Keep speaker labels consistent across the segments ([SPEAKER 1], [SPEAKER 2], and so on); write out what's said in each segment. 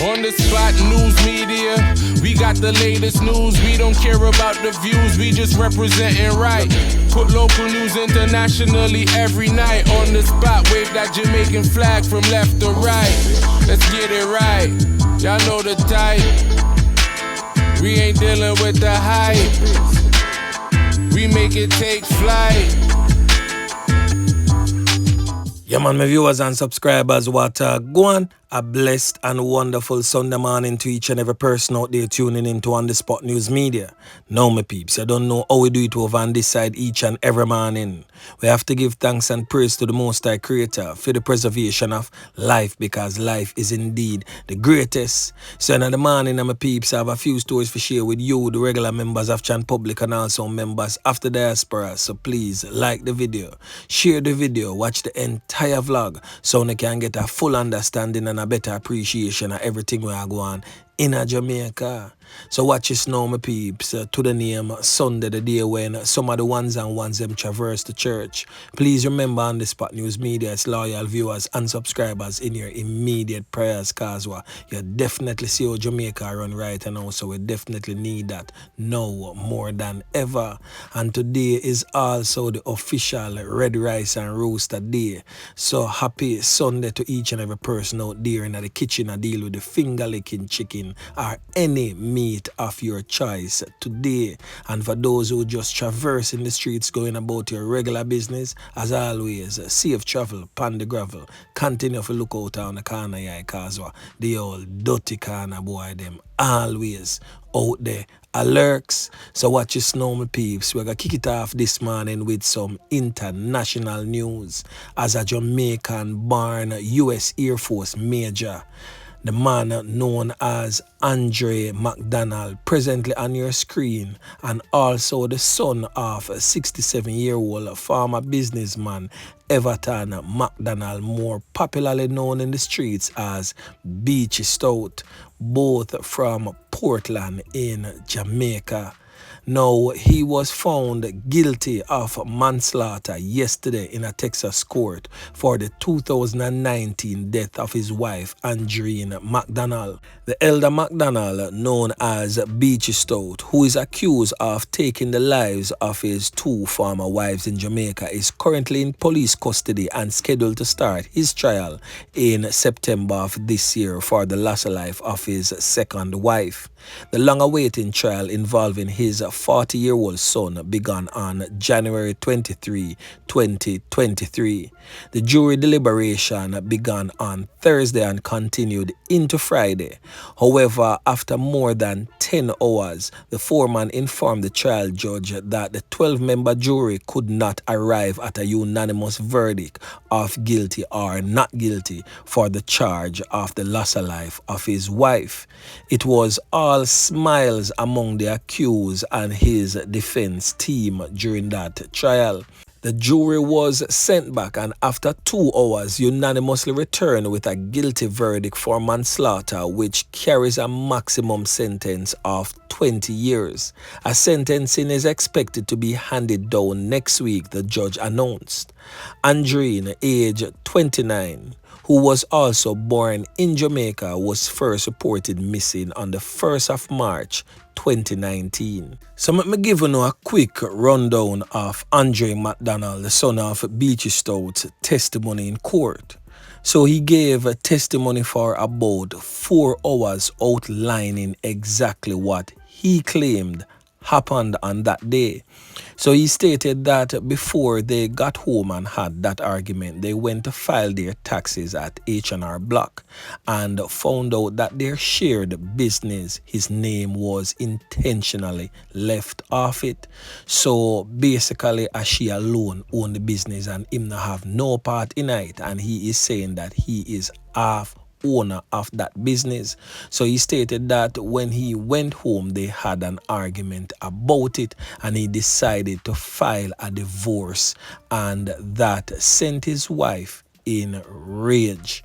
[SPEAKER 1] On the spot news media, we got the latest news. We don't care about the views, we just representing right. Put local news internationally every night. On the spot, wave that Jamaican flag from left to right. Let's get it right, y'all know the type. We ain't dealing with the hype, we make it take flight.
[SPEAKER 2] Yeah man, my viewers and subscribers, what go on. A blessed and wonderful Sunday morning to each and every person out there tuning into On The Spot News Media. Now my peeps, I don't know how we do it over on this side each and every morning. We have to give thanks and praise to the Most High Creator for the preservation of life, because life is indeed the greatest. So in the morning, my peeps, I have a few stories to share with you, the regular members of Chan Public and also members of the diaspora. So please like the video, share the video, watch the entire vlog so you can get a full understanding and a better appreciation of everything we are going in Jamaica. So watch this now, my peeps, to the name Sunday, the day when some of the ones and ones them traverse the church. Please remember On The Spot News Media, its loyal viewers and subscribers in your immediate prayers, cause you definitely see how Jamaica run right, and also we definitely need that now more than ever. And today is also the official Red Rice and Rooster Day. So happy Sunday to each and every person out there in the kitchen and deal with the finger licking chicken or any meat of your choice today. And for those who just traversing the streets going about your regular business, as always, safe travel upon the gravel. Continue to look out on the corner here, cause the old dirty corner boy them always out there lurks. So watch your snow, my peeps. We're gonna kick it off this morning with some international news. As a Jamaican born US Air Force Major, the man known as Andreen Mcdonald, presently on your screen, and also the son of a 67-year-old former businessman, Everton McDonald, more popularly known in the streets as Beachy Stout, both from Portland in Jamaica. Now, he was found guilty of manslaughter yesterday in a Texas court for the 2019 death of his wife, Andreen Mcdonald. The elder McDonald, known as Beachy Stout, who is accused of taking the lives of his two former wives in Jamaica, is currently in police custody and scheduled to start his trial in September of this year for the loss of life of his second wife. The long-awaited trial involving his 40-year-old son began on January 23, 2023. The jury deliberation began on Thursday and continued into Friday. However, after more than 10 hours, the foreman informed the trial judge that the 12-member jury could not arrive at a unanimous verdict of guilty or not guilty for the charge of the loss of life of his wife. It was all smiles among the accused and his defense team during that trial. The jury was sent back and after 2 hours unanimously returned with a guilty verdict for manslaughter, which carries a maximum sentence of 20 years. A sentencing is expected to be handed down next week, the judge announced. Andreen, age 29, who was also born in Jamaica, was first reported missing on the 1st of March 2019. So let me give you a quick rundown of Andreen Mcdonald, the son of Beachy Stout's testimony in court. So he gave a testimony for about 4 hours outlining exactly what he claimed happened on that day. So he stated that before they got home and had that argument, they went to file their taxes at H&R Block and found out that their shared business, his name was intentionally left off it. So basically, as she alone owned the business and him not have no part in it, and he is saying that he is half owner of that business. So he stated that when he went home, they had an argument about it and he decided to file a divorce, and that sent his wife in rage,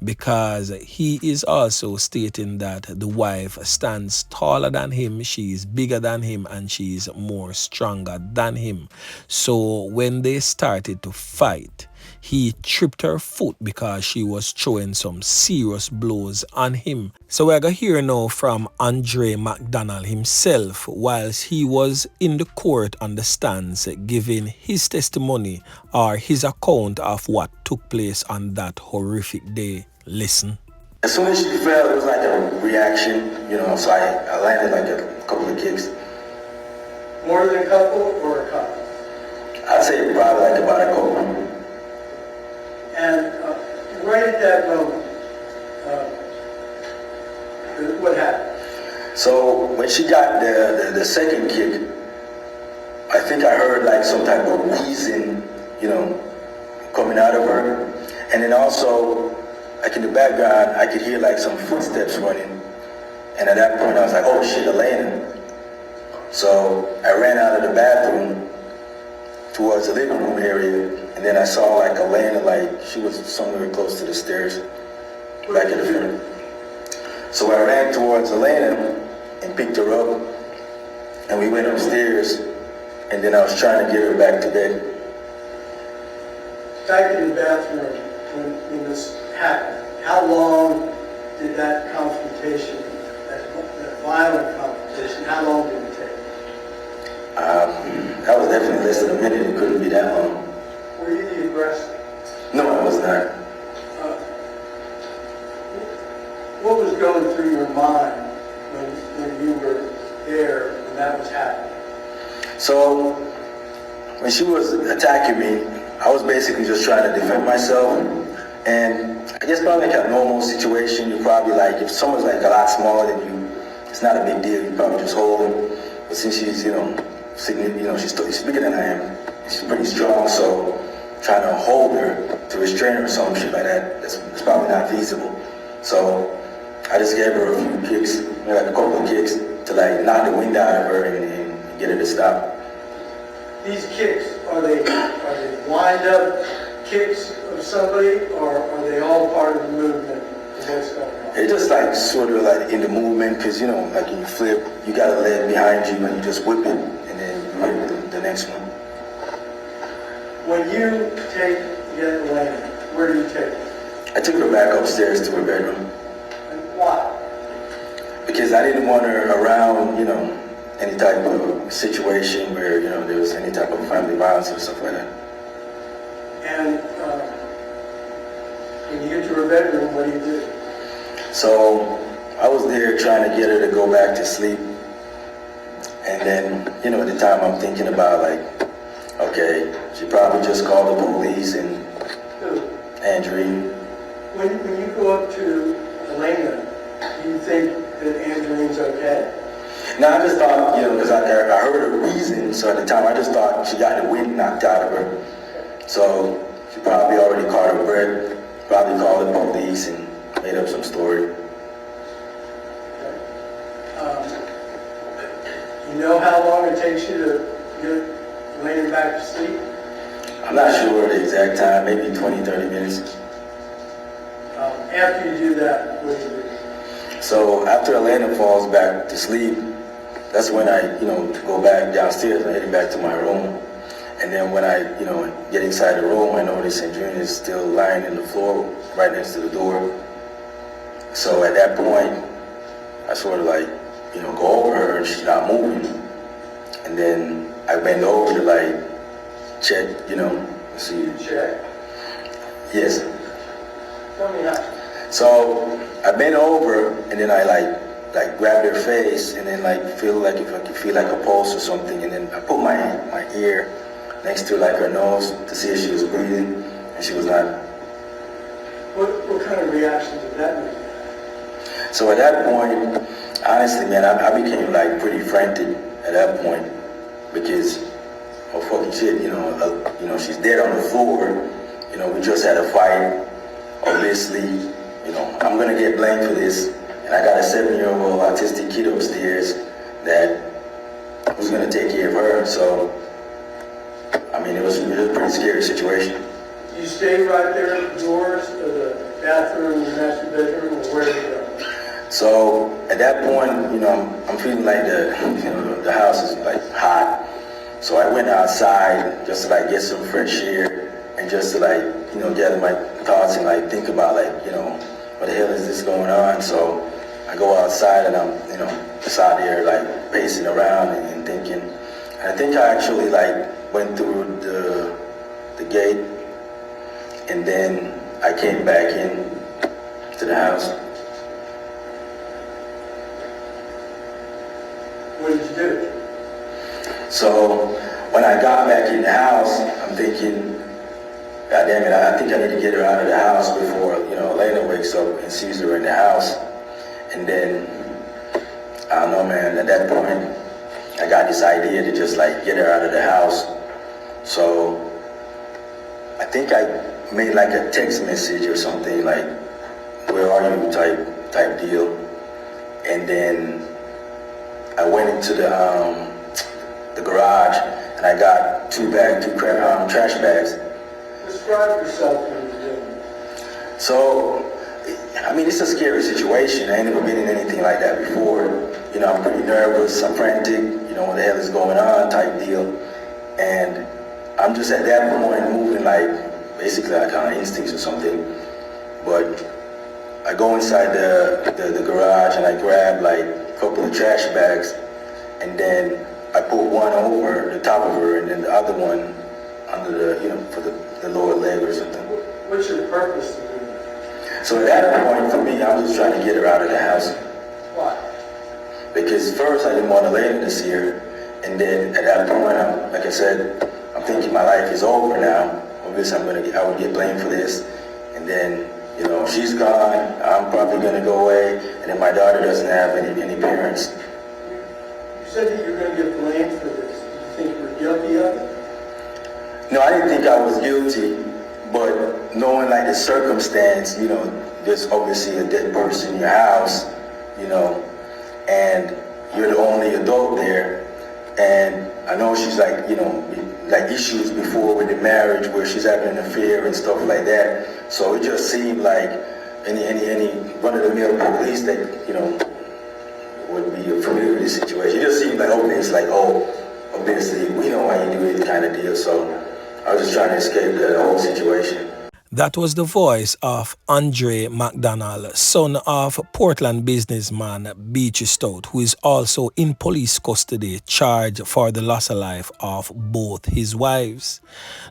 [SPEAKER 2] because he is also stating that the wife stands taller than him, she is bigger than him, and she is more stronger than him. So when they started to fight, he tripped her foot because she was throwing some serious blows on him. So we're going to hear now from Andreen Mcdonald himself whilst he was in the court on the stands giving his testimony or his account of what took place on that horrific day. Listen.
[SPEAKER 3] As soon as she fell, it was like a reaction, so I landed like a couple of kicks.
[SPEAKER 4] More than a couple or a couple?
[SPEAKER 3] I'd say probably like about a couple.
[SPEAKER 4] And right at that moment, what happened?
[SPEAKER 3] So when she got the second kick, I think I heard like some type of wheezing, coming out of her. And then also, like in the background, I could hear like some footsteps running. And at that point I was like, oh shit, Elena. So I ran out of the bathroom towards the living room area, and then I saw like Elena, like she was somewhere close to the stairs, back in the front. So I ran towards Elena and picked her up, and we went upstairs, and then I was trying to get her back to bed.
[SPEAKER 4] Back in the bathroom when this happened, how long did that confrontation, that violent confrontation, how long did it take?
[SPEAKER 3] That was definitely less than a minute. It couldn't be that long.
[SPEAKER 4] Were you the aggressor?
[SPEAKER 3] No, I was not.
[SPEAKER 4] What was going through your mind when you were there when that was happening?
[SPEAKER 3] So when she was attacking me, I was basically just trying to defend myself. And I guess probably like a normal situation, you probably like, if someone's like a lot smaller than you, it's not a big deal, you probably just hold them. But since she's, she's bigger than I am, she's pretty strong, so trying to hold her, to restrain her or some shit like that, it's probably not feasible. So I just gave her a few kicks, like a couple of kicks, to like knock the wind out of her and get her to stop.
[SPEAKER 4] These kicks, are they wind up kicks of somebody, or are they all part of the movement of what's going on?
[SPEAKER 3] It's just like sort of like in the movement, because like when you flip, you got a leg behind you and you just whip it, and then you hit the next one.
[SPEAKER 4] When you take the Elena, where do you take her?
[SPEAKER 3] I took her back upstairs to her bedroom.
[SPEAKER 4] And why?
[SPEAKER 3] Because I didn't want her around, any type of situation where, there was any type of family violence or stuff like that.
[SPEAKER 4] And when you get to her bedroom, what do you do?
[SPEAKER 3] So I was there trying to get her to go back to sleep. And then, at the time I'm thinking about like, okay, she probably just called the police and
[SPEAKER 4] Who?
[SPEAKER 3] Andreen.
[SPEAKER 4] When you go up to Elena, do you think that Andreen's okay?
[SPEAKER 3] No, I just thought, because I heard her wheezing, so at the time I just thought she got the wind knocked out of her. So she probably already caught her breath, probably called the police and made up some story.
[SPEAKER 4] You know how long it takes you to get Elena back to sleep?
[SPEAKER 3] I'm not sure the exact time, maybe 20, 30 minutes.
[SPEAKER 4] After you do that, what do you do?
[SPEAKER 3] So after Elena falls back to sleep, that's when I, go back downstairs and heading back to my room. And then when I, get inside the room, I notice Andreen is still lying in the floor right next to the door. So at that point, I sort of like, go over her and she's not moving. And then I bend over to like check, see.
[SPEAKER 4] Check.
[SPEAKER 3] Yes.
[SPEAKER 4] Tell me how.
[SPEAKER 3] So I bent over and then I like grabbed her face and then like feel like if I could feel like a pulse or something, and then I put my ear next to like her nose to see if she was breathing, and she was not.
[SPEAKER 4] What kind of reaction did that make?
[SPEAKER 3] So at that point, honestly, man, I became like pretty frantic at that point because, oh fucking shit, she's dead on the floor. We just had a fight. Obviously, I'm gonna get blamed for this, and I got a 7-year-old autistic kid upstairs that was gonna take care of her. So, I mean, it was a pretty scary situation.
[SPEAKER 4] You stay right there at the doors of the bathroom, the master bedroom, or where do you go?
[SPEAKER 3] So at that point, I'm feeling like the house is like hot. So I went outside just to like get some fresh air and just to like, gather my thoughts and like think about like, what the hell is this going on? So I go outside and I'm, just out there like pacing around and thinking. And I think I actually like went through the gate and then I came back in to the house.
[SPEAKER 4] What did you do?
[SPEAKER 3] So when I got back in the house, I'm thinking, God damn it, I think I need to get her out of the house before, Elena wakes up and sees her in the house. And then, I don't know, man, at that point, I got this idea to just like get her out of the house. So I think I made like a text message or something like, where are you type deal. And then I went into the garage and I got two trash bags.
[SPEAKER 4] Describe yourself when you're doing it.
[SPEAKER 3] So, I mean, it's a scary situation. I ain't never been in anything like that before. I'm pretty nervous, I'm frantic, what the hell is going on type deal. And I'm just at that point moving like, basically like on instincts or something. But I go inside the garage and I grab like a couple of trash bags and then I put one over the top of her and then the other one under for the lower leg or something.
[SPEAKER 4] What's your purpose of doing that?
[SPEAKER 3] So at that point, for me, I'm just trying to get her out of the house.
[SPEAKER 4] Why?
[SPEAKER 3] Because first, I didn't want Elena to see her, and then at that point, like I said, I'm thinking my life is over now. Obviously, I would get blamed for this, and then she's gone. I'm probably gonna go away, and then my daughter doesn't have any parents.
[SPEAKER 4] You said that you were going to get blamed for this. Did you think you were guilty of it?
[SPEAKER 3] No, I didn't think I was guilty, but knowing like the circumstance, there's obviously a dead person in your house, and you're the only adult there, and I know she's like, like issues before with the marriage where she's having an affair and stuff like that. So it just seemed like any run-of-the-mill police that, would be familiar with the situation. It just seemed like, obviously, we know why you do this kind of deal, so I was just trying to escape the whole situation.
[SPEAKER 2] That was the voice of Andreen Mcdonald, son of Portland businessman Beachy Stout, who is also in police custody, charged for the loss of life of both his wives.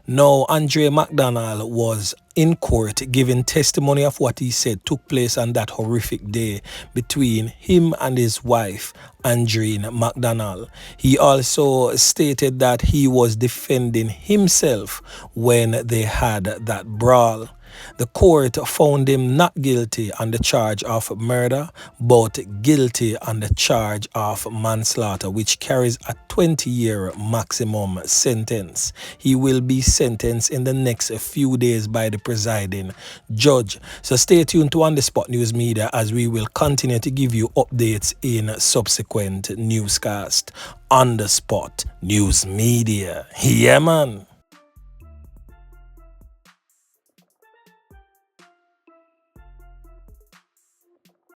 [SPEAKER 2] Now, Andreen Mcdonald was in court giving testimony of what he said took place on that horrific day between him and his wife, Andreen Mcdonald. He also stated that he was defending himself when they had that brawl. The court found him not guilty on the charge of murder, but guilty on the charge of manslaughter, which carries a 20-year maximum sentence. He will be sentenced in the next few days by the presiding judge. So stay tuned to On The Spot News Media as we will continue to give you updates in subsequent newscasts. On The Spot News Media. Yeah, man.